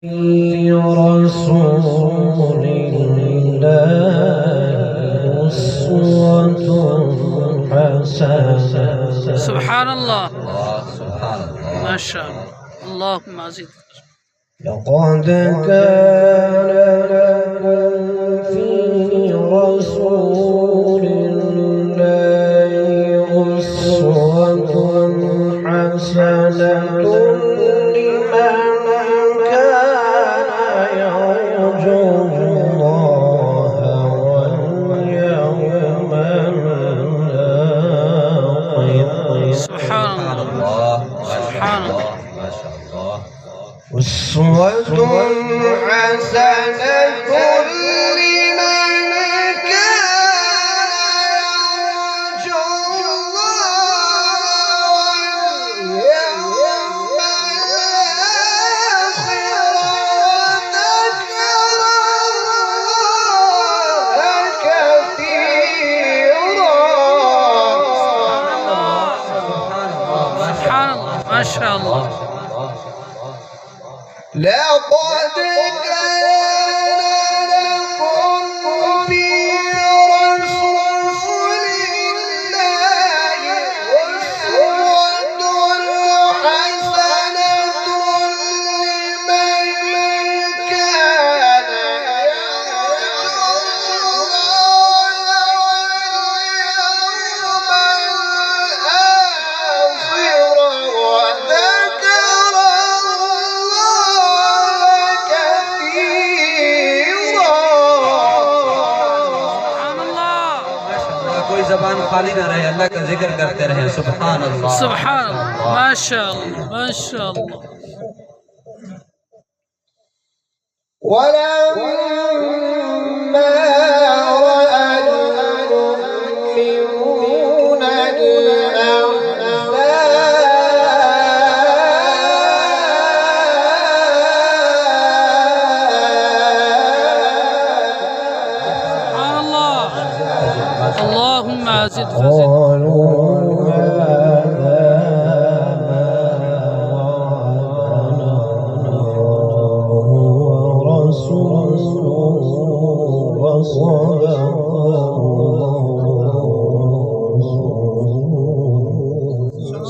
في رسول الله أسوة حسنة. سبحان الله. ما شاء الله. اللهم أزد. لقد كان لكم في رسول الله أسوة حسنة لمن كان يرجو الله واليوم الآخر. سبحان الله. سبحان الله. أسوة حسنة لمن كان يرجو الله واليوم الآخر وذكر الله كثيرا. سبحان الله. ما شاء الله. لقد كان لكم في رسول الله أسوة حسنة لمن كان يرجو الله واليوم الآخر وذكر कोई ज़बान खाली ना रहे, अल्लाह का जिक्र करते रहे। सुभान अल्लाह, सुभान अल्लाह। माशाअल्लाह, माशाअल्लाह। ولما رأى المؤمنون سبحان الله. اللهم أزد فزد. قالوا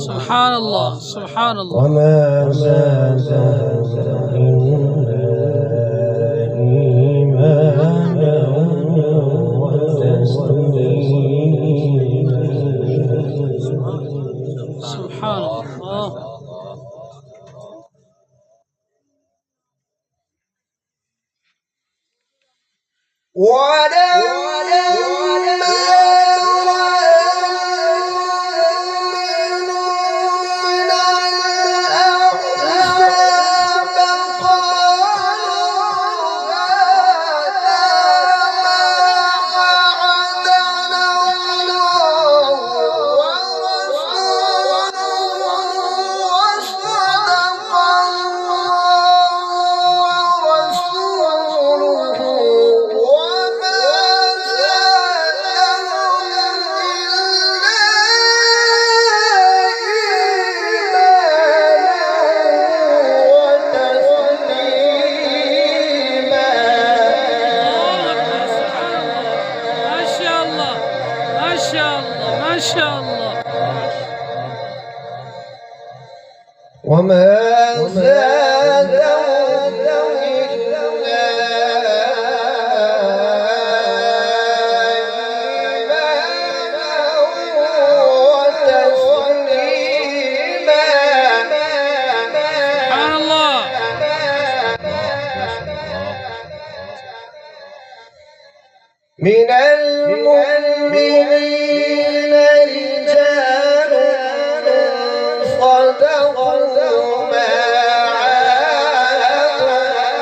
سبحان الله. سبحان الله. وما زادهم إلا إيمانا وتسليما. سبحان الله. ما شاء الله. وما زادهم إلا إيمانا وتسليما. سبحان الله. من المؤمنين رجال صدقوا ما عاهدوا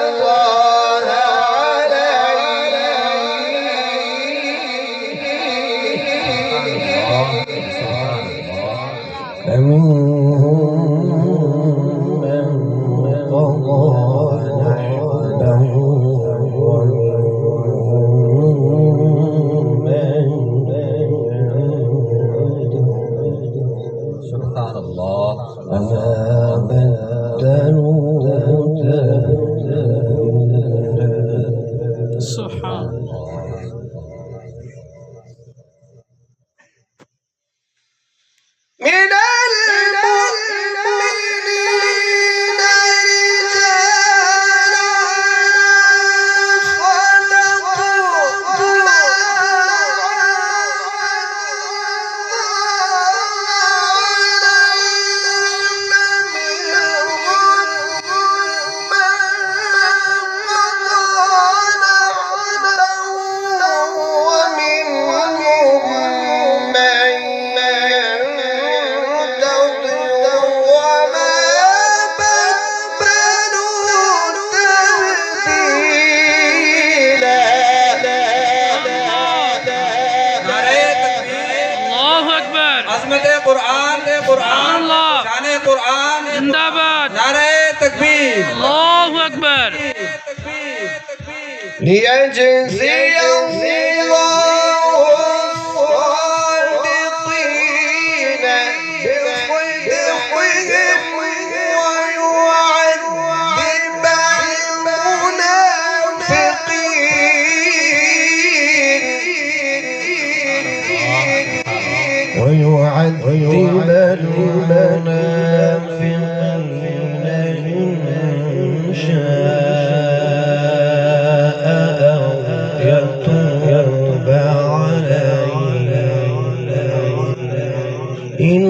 الله عليه فمنهم من قضى نحبه ومنهم من कुरान अल्लाह। शाने कुरान जिंदाबाद। नारे तकबीर अल्लाहु अकबर। ليجزي الله الصادقين بصدقهم ويعذب المنافقين إن شاء أو يتوب عليهم إن